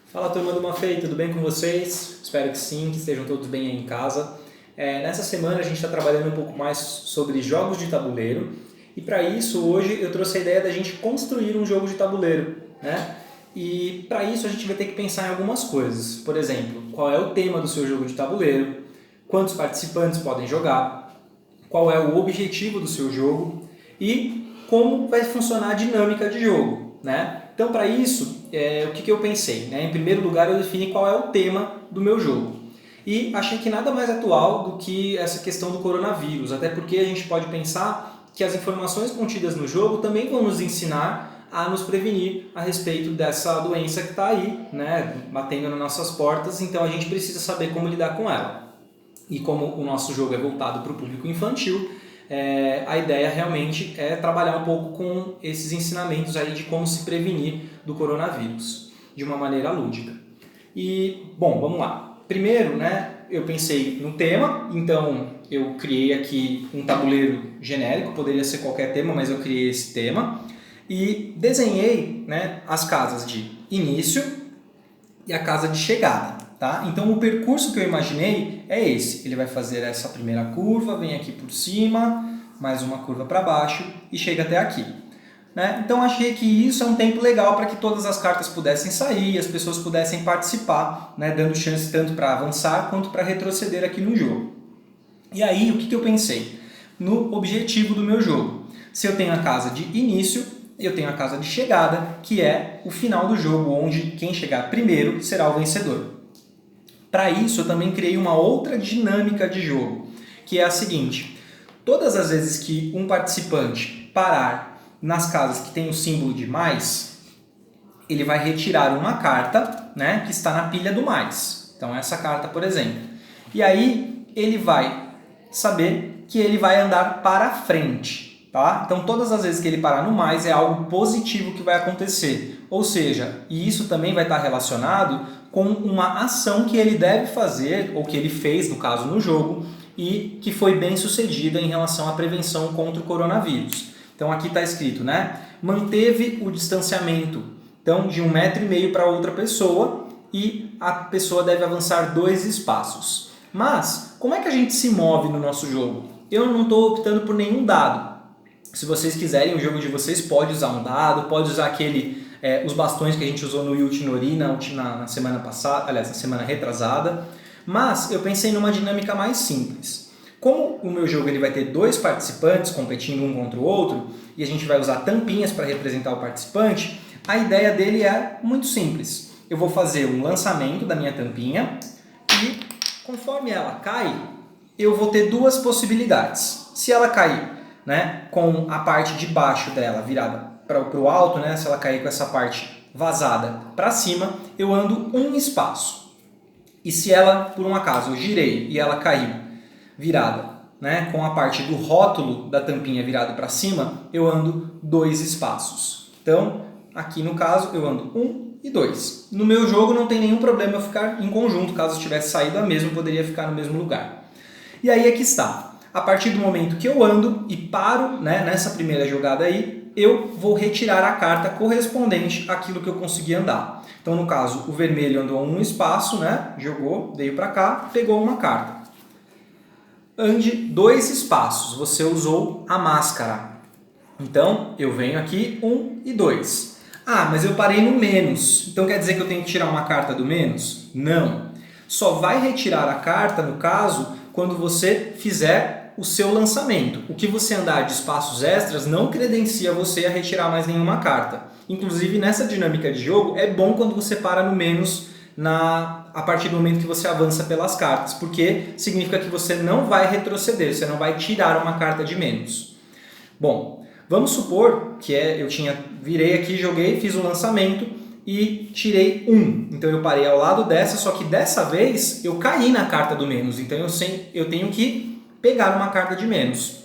Fala, turma do Mafei, tudo bem com vocês? Espero que sim, que estejam todos bem aí em casa. Nessa semana a gente está trabalhando um pouco mais sobre jogos de tabuleiro e para isso hoje eu trouxe a ideia da gente construir um jogo de tabuleiro, né? E para isso a gente vai ter que pensar em algumas coisas. Por exemplo, qual é o tema do seu jogo de tabuleiro, quantos participantes podem jogar, qual é o objetivo do seu jogo e como vai funcionar a dinâmica de jogo, né? Então, para isso, o que eu pensei? Né? Em primeiro lugar, eu defini qual é o tema do meu jogo. E achei que nada mais atual do que essa questão do coronavírus, até porque a gente pode pensar que as informações contidas no jogo também vão nos ensinar a nos prevenir a respeito dessa doença que está aí, né, batendo nas nossas portas, então a gente precisa saber como lidar com ela. E como o nosso jogo é voltado para o público infantil, a ideia realmente é trabalhar um pouco com esses ensinamentos aí de como se prevenir do coronavírus, de uma maneira lúdica. E, bom, vamos lá. Primeiro, né, eu pensei no tema, então eu criei aqui um tabuleiro genérico, poderia ser qualquer tema, mas eu criei esse tema. E desenhei, né, as casas de início e a casa de chegada. Tá? Então o percurso que eu imaginei é esse. Ele vai fazer essa primeira curva, vem aqui por cima, mais uma curva para baixo e chega até aqui. Né? Então achei que isso é um tempo legal para que todas as cartas pudessem sair e as pessoas pudessem participar, né? Dando chance tanto para avançar quanto para retroceder aqui no jogo. E aí o que eu pensei? No objetivo do meu jogo. Se eu tenho a casa de início, eu tenho a casa de chegada, que é o final do jogo, onde quem chegar primeiro será o vencedor. Para isso, eu também criei uma outra dinâmica de jogo, que é a seguinte: todas as vezes que um participante parar nas casas que tem o símbolo de mais, ele vai retirar uma carta, né, que está na pilha do mais. Então, essa carta, por exemplo. E aí, ele vai saber que ele vai andar para frente. Tá? Então, todas as vezes que ele parar no mais, é algo positivo que vai acontecer. Ou seja, e isso também vai estar relacionado com uma ação que ele deve fazer, ou que ele fez, no caso, no jogo, e que foi bem sucedida em relação à prevenção contra o coronavírus. Então aqui está escrito, né? Manteve o distanciamento, então, de 1,5 m para outra pessoa, e a pessoa deve avançar 2 espaços. Mas, como é que a gente se move no nosso jogo? Eu não estou optando por nenhum dado. Se vocês quiserem, o jogo de vocês pode usar um dado, pode usar os bastões que a gente usou no Yutinori na semana passada, aliás, na semana retrasada. Mas eu pensei numa dinâmica mais simples. Como o meu jogo ele vai ter 2 participantes competindo um contra o outro, e a gente vai usar tampinhas para representar o participante, a ideia dele é muito simples. Eu vou fazer um lançamento da minha tampinha e, conforme ela cai, eu vou ter 2 possibilidades. Se ela cair, né, com a parte de baixo dela virada para o alto, né, se ela cair com essa parte vazada para cima, eu ando 1 espaço. E se ela, por um acaso, eu girei e ela caiu virada, né, com a parte do rótulo da tampinha virado para cima, eu ando 2 espaços. Então, aqui no caso, eu ando 1 e 2. No meu jogo não tem nenhum problema eu ficar em conjunto, caso eu tivesse saído a mesma, eu poderia ficar no mesmo lugar. E aí é que está. A partir do momento que eu ando e paro, né, nessa primeira jogada aí, eu vou retirar a carta correspondente àquilo que eu consegui andar. Então, no caso, o vermelho andou 1 espaço, né, jogou, veio para cá, pegou uma carta. Ande 2 espaços, você usou a máscara. Então, eu venho aqui 1 e 2. Ah, mas eu parei no menos, então quer dizer que eu tenho que tirar uma carta do menos? Não. Só vai retirar a carta, no caso, quando você fizer o seu lançamento. O que você andar de espaços extras não credencia você a retirar mais nenhuma carta. Inclusive, nessa dinâmica de jogo, é bom quando você para no menos a partir do momento que você avança pelas cartas, porque significa que você não vai retroceder, você não vai tirar uma carta de menos. Bom, vamos supor que virei aqui, joguei, fiz o lançamento e tirei 1. Então eu parei ao lado dessa, só que dessa vez eu caí na carta do menos, então eu tenho que pegar uma carta de menos.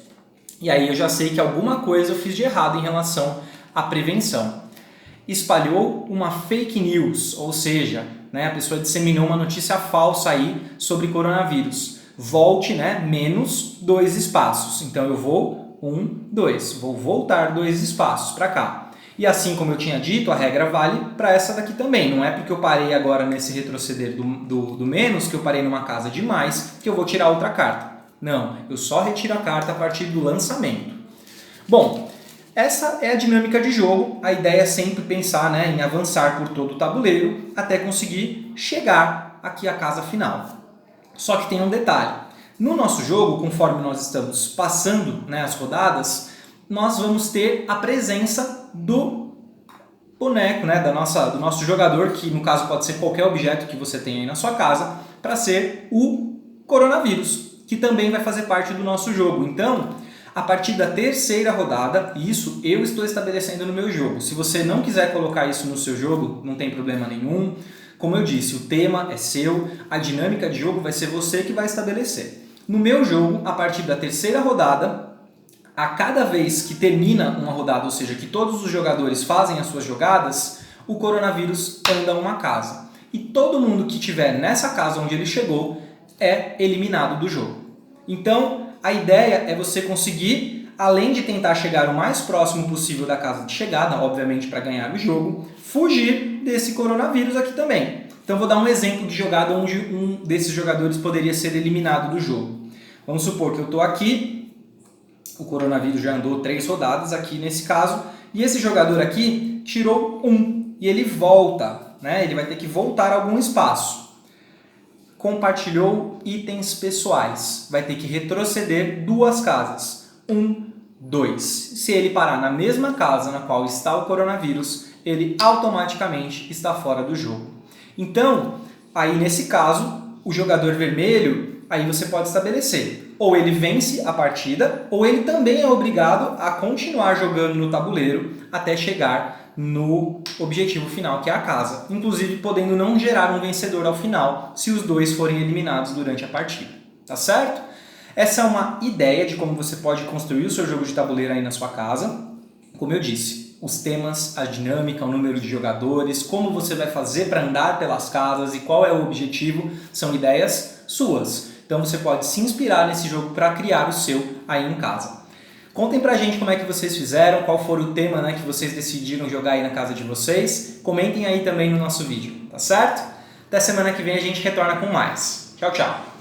E aí eu já sei que alguma coisa eu fiz de errado em relação à prevenção. Espalhou uma fake news, ou seja, né, a pessoa disseminou uma notícia falsa aí sobre coronavírus. Volte, né, menos 2 espaços. Então eu vou 1, 2. Vou voltar 2 espaços para cá. E assim como eu tinha dito, a regra vale para essa daqui também. Não é porque eu parei agora nesse retroceder do menos, que eu parei numa casa de mais, que eu vou tirar outra carta. Não, eu só retiro a carta a partir do lançamento. Bom, essa é a dinâmica de jogo. A ideia é sempre pensar, né, em avançar por todo o tabuleiro até conseguir chegar aqui à casa final. Só que tem um detalhe. No nosso jogo, conforme nós estamos passando, né, as rodadas, nós vamos ter a presença do boneco, né, do nosso jogador, que no caso pode ser qualquer objeto que você tenha aí na sua casa, para ser o coronavírus, que também vai fazer parte do nosso jogo. Então, a partir da terceira rodada, isso eu estou estabelecendo no meu jogo. Se você não quiser colocar isso no seu jogo, não tem problema nenhum. Como eu disse, o tema é seu, a dinâmica de jogo vai ser você que vai estabelecer. No meu jogo, a partir da terceira rodada, a cada vez que termina uma rodada, ou seja, que todos os jogadores fazem as suas jogadas, o coronavírus anda uma casa. E todo mundo que estiver nessa casa onde ele chegou é eliminado do jogo. Então, a ideia é você conseguir, além de tentar chegar o mais próximo possível da casa de chegada, obviamente para ganhar o jogo, fugir desse coronavírus aqui também. Então vou dar um exemplo de jogada onde um desses jogadores poderia ser eliminado do jogo. Vamos supor que eu estou aqui, o coronavírus já andou 3 rodadas aqui nesse caso, e esse jogador aqui tirou 1 e ele volta, né? Ele vai ter que voltar algum espaço. Compartilhou itens pessoais, vai ter que retroceder 2 casas, 1, 2. Se ele parar na mesma casa na qual está o coronavírus, ele automaticamente está fora do jogo. Então, aí nesse caso, o jogador vermelho, aí você pode estabelecer, ou ele vence a partida, ou ele também é obrigado a continuar jogando no tabuleiro até chegar no objetivo final, que é a casa. Inclusive, podendo não gerar um vencedor ao final, se os dois forem eliminados durante a partida. Tá certo? Essa é uma ideia de como você pode construir o seu jogo de tabuleiro aí na sua casa. Como eu disse, os temas, a dinâmica, o número de jogadores, como você vai fazer para andar pelas casas e qual é o objetivo, são ideias suas. Então você pode se inspirar nesse jogo para criar o seu aí em casa. Contem pra gente como é que vocês fizeram, qual foi o tema, né, que vocês decidiram jogar aí na casa de vocês. Comentem aí também no nosso vídeo, tá certo? Até semana que vem a gente retorna com mais. Tchau, tchau!